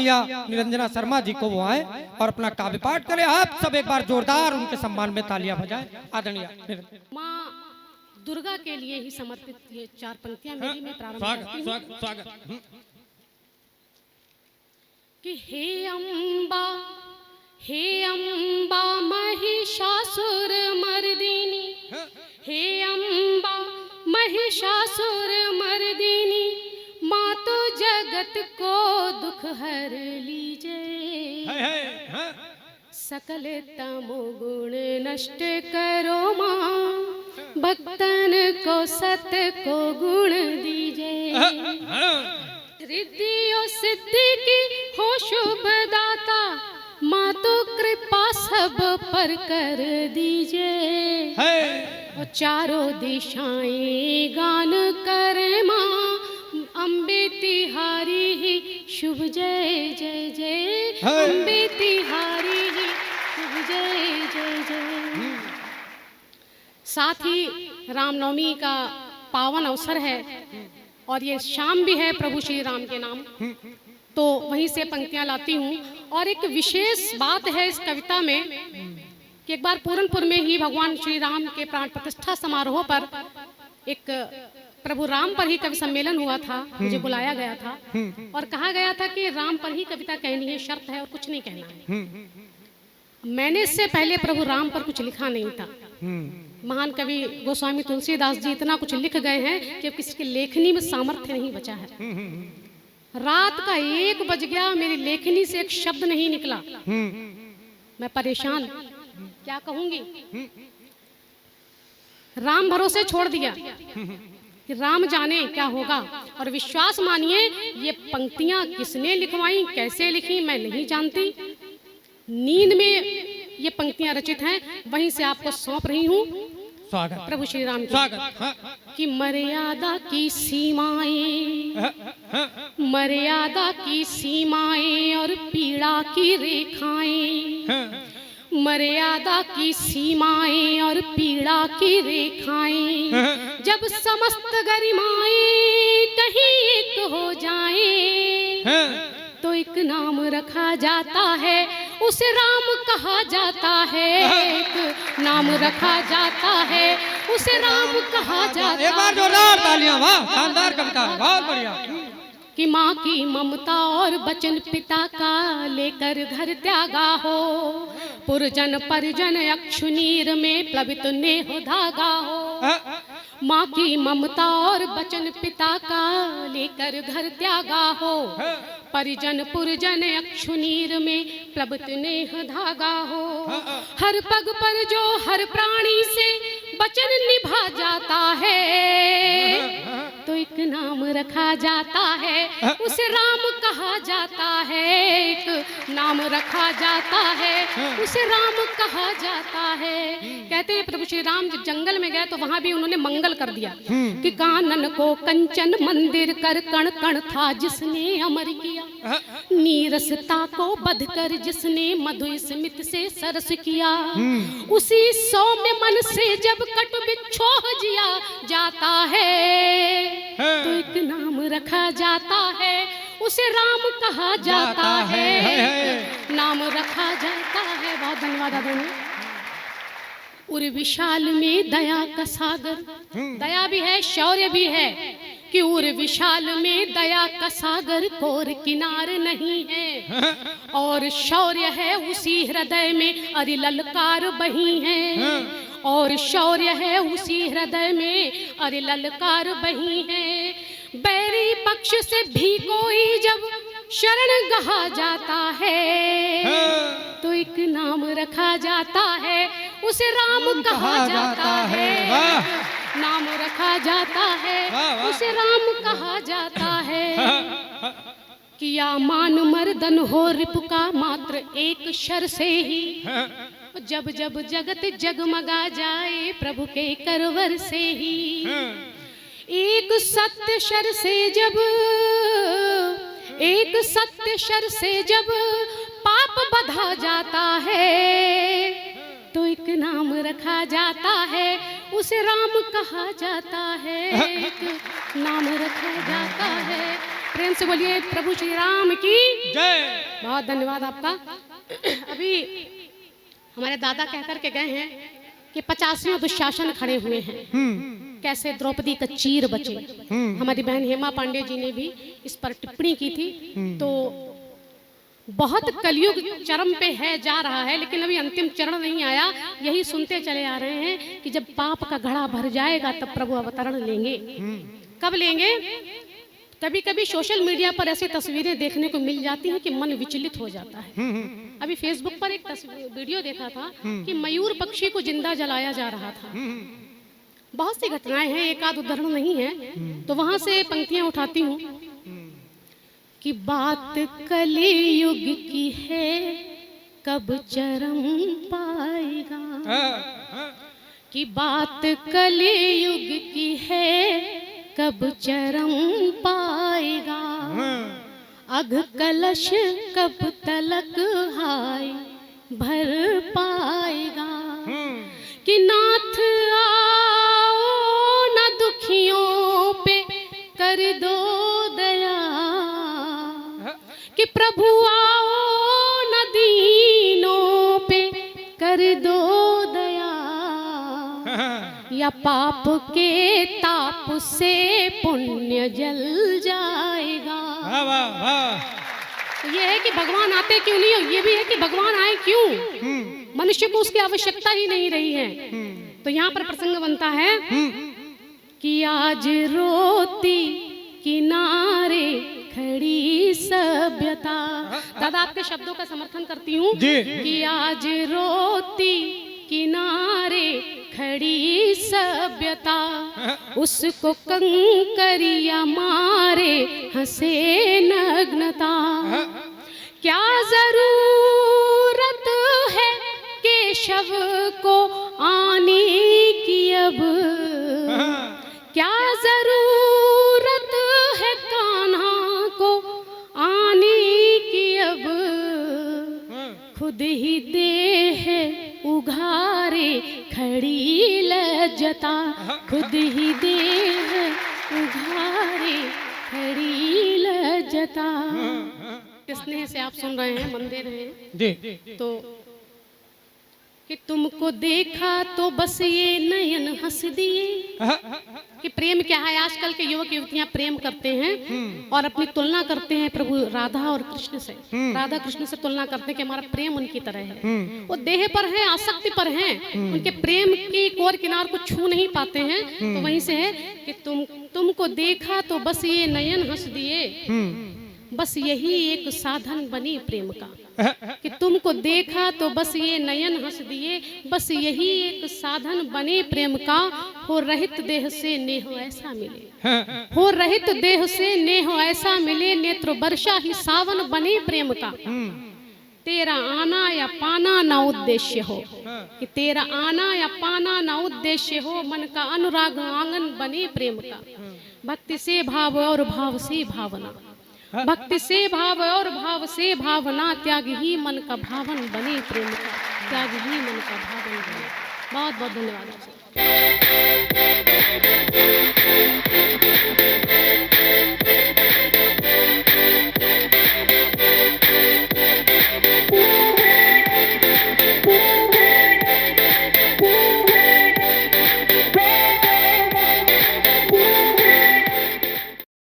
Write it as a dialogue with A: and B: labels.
A: आदरणीय निरंजना शर्मा जी को वो आए और अपना काव्य पाठ करें। आप सब एक बार जोरदार उनके सम्मान में तालियां बजाएं। आदरणीय
B: माँ दुर्गा के लिए ही समर्पित ये 4 पंक्तियां मेरी मैं प्रारंभ करती हूं।
A: स्वागत
B: कि हे अम्बा महिषासुर मर्दिनी, हे अम्बा महिषासुर मर्दिनी, माँ तो जगत को दुख हर लीजे, सकल तमोगुण नष्ट करो माँ, भक्तन को सत को गुण दीजे, रिद्धि और सिद्धि की हो शुभ दाता, माँ तो कृपा सब पर कर दीजे, और चारों दिशाएं गान करे माँ, अम्बे तिहारी ही शुभ जय जय जय, अम्बे तिहारी ही शुभ जय जय जय। साथ ही रामनवमी का पावन अवसर है और ये शाम भी है प्रभु श्री राम के नाम, तो वहीं से पंक्तियां लाती हूँ। और एक विशेष बात है इस कविता में कि एक बार पूरनपुर में ही भगवान श्री राम के प्राण प्रतिष्ठा समारोह पर एक प्रभु राम पर ही कवि सम्मेलन हुआ था, मुझे बुलाया गया था और कहा गया था कि राम पर ही कविता कहनी है, शर्त है और कुछ नहीं कहना है। मैंने इससे पहले प्रभु राम पर कुछ लिखा नहीं था। महान कवि गोस्वामी तुलसीदास जी इतना कुछ लिख गए हैं कि किसी की लेखनी में सामर्थ्य नहीं बचा है। रात का 1 बज गया, मेरी लेखनी से एक शब्द नहीं निकला। मैं परेशान, क्या कहूंगी। राम भरोसे छोड़ दिया कि राम जाने क्या होगा। और विश्वास मानिए ये पंक्तियां किसने लिखवाई, कैसे लिखी, मैं नहीं जानती। नींद में ये पंक्तियां रचित हैं, वहीं से आपको सौंप रही हूँ। स्वागत प्रभु श्री राम की मर्यादा की सीमाएं, मर्यादा की सीमाएं और पीड़ा की रेखाएं, मर्यादा की सीमाएं और पीड़ा की रेखाएं, जब समस्त गरिमाएं कहीं एक हो जाएं, तो एक नाम रखा जाता है, उसे राम कहा जाता है। एक नाम रखा जाता है, उसे राम कहा जाता है।
A: एक बार जोरदार तालियां, वाह, शानदार कविता, बहुत बढ़िया।
B: कि माँ की ममता और बचन पिता का लेकर घर त्यागा हो, पुरजन परिजन अक्षुनीर में प्लवित नेह धागा हो। माँ की ममता और बचन पिता का लेकर घर त्यागा हो, परिजन पुरजन अक्षुनीर में प्लवित नेह धागा हो। हर पग पर जो हर प्राणी से वचन निभा जाता है, तो एक नाम रखा जाता है, उसे राम कहा जाता है। एक नाम रखा जाता है, उसे राम कहा जाता है। कहते हैं प्रभु श्री राम जब जंगल में गए तो वहां भी उन्होंने मंगल कर दिया कि कानन को कंचन मंदिर कर कण कण था जिसने अमर किया, नीरसता को बध कर जिसने मधु स्मित से सरस किया, उसी सौम्य मन से जब कट बिछोह जिया जाता है, तो एक नाम रखा जाता है, उसे राम कहा जाता है। नाम रखा जाता है। बहुत धन्यवाद आदरणीय। उर विशाल में दया का सागर, दया भी है शौर्य भी है कि उर विशाल में दया का सागर कोर किनार नहीं है, और शौर्य है उसी हृदय में अरि ललकार बही है, और शौर्य है उसी हृदय में अरे ललकार बही है। बैरी पक्ष से भी कोई जब शरण गहा जाता है, तो एक नाम रखा जाता है, उसे राम कहा जाता है। नाम रखा जाता है, उसे राम कहा जाता है। किया मान मर्दन हो रिपु का मात्र एक शर से ही, जब जब जगत जगमगा जाए प्रभु के करवर से ही। एक सत्य शर से जब, एक सत्य शर से जब पाप बधा जाता है, तो एक नाम रखा जाता है, उसे राम कहा जाता है। एक नाम रखा जाता है, प्रेम से बोलिए प्रभु श्री राम की
A: जय।
B: बहुत धन्यवाद आपका। अभी हमारे दादा कह कर के गए हैं कि 50वें दुशासन खड़े हुए हैं, कैसे द्रौपदी का चीर बचे। हमारी बहन हेमा पांडे जी ने भी इस पर टिप्पणी की थी। तो बहुत कलयुग चरम पे है, जा रहा है, लेकिन अभी अंतिम चरण नहीं आया। यही सुनते चले आ रहे हैं कि जब पाप का घड़ा भर जाएगा तब प्रभु अवतरण लेंगे। कब लेंगे? कभी कभी सोशल मीडिया पर ऐसी तस्वीरें देखने को मिल जाती हैं कि मन विचलित हो जाता है। अभी फेसबुक पर एक वीडियो देखा था कि मयूर पक्षी को जिंदा जलाया जा रहा था। बहुत सी घटनाएं हैं, एक आध उदाहरण नहीं है, तो वहां से पंक्तियां उठाती हूँ कि बात कलियुग की है, कब चरम पाएगा। कि बात कलियुग की है, कब चरम पाएगा। अघ कलश कब तलक हाय भर पाएगा। कि नाथ आओ न दुखियों पे कर दो दया। कि प्रभु आओ न दीनों पे कर दो दया। या पाप के ताप से पुण्य जल जाएगा। तो ये है कि भगवान आते क्यों नहीं, और ये भी है कि भगवान आए क्यों। मनुष्य को उसकी आवश्यकता ही नहीं रही है। तो यहाँ पर प्रसंग बनता है कि आज रोती किनारे खड़ी सभ्यता। दादा आपके शब्दों का समर्थन करती हूँ कि आज रोती किनारे खड़ी सभ्यता। उसको कंकरिया मारे हंसे नग्नता। क्या जरूरत है केशव को आने की अब। क्या जरूरत है कान्हा को आने की अब। खुद ही देह उघारे खड़ी लज्जता। खुद ही देह उघारे खड़ी लज्जता। स्नेह से आप सुन रहे हैं, मंदिर हैं तो कि तुमको देखा तो बस ये नयन हंस दिए। कि प्रेम क्या है, आजकल के युवक युवतियां प्रेम करते हैं और अपनी तुलना करते हैं प्रभु राधा और कृष्ण से। राधा कृष्ण से तुलना करते हैं कि हमारा प्रेम उनकी तरह है। वो देह पर है, आसक्ति पर है, उनके प्रेम की कोर किनार को छू नहीं पाते हैं। तो वहीं से है कि तुमको देखा तो बस ये नयन हंस दिए। बस यही एक साधन बनी प्रेम का। कि तुमको देखा तो बस ये नयन हंस दिए। बस यही एक साधन बने प्रेम का। हो रहित देह से नेह ऐसा मिले। हो रहित देह से नेह ऐसा मिले। नेत्र वर्षा ही सावन बने प्रेम का। तेरा आना या पाना ना उद्देश्य हो। कि तेरा आना या पाना ना उद्देश्य हो। मन का अनुराग आंगन बने प्रेम का। भक्ति से भाव और भाव से भावना। भक्ति से भाव और भाव से भावना। त्याग ही मन का भावन बने प्रेम का। त्याग ही मन का भावन बने। बहुत बहुत धन्यवाद आपसे।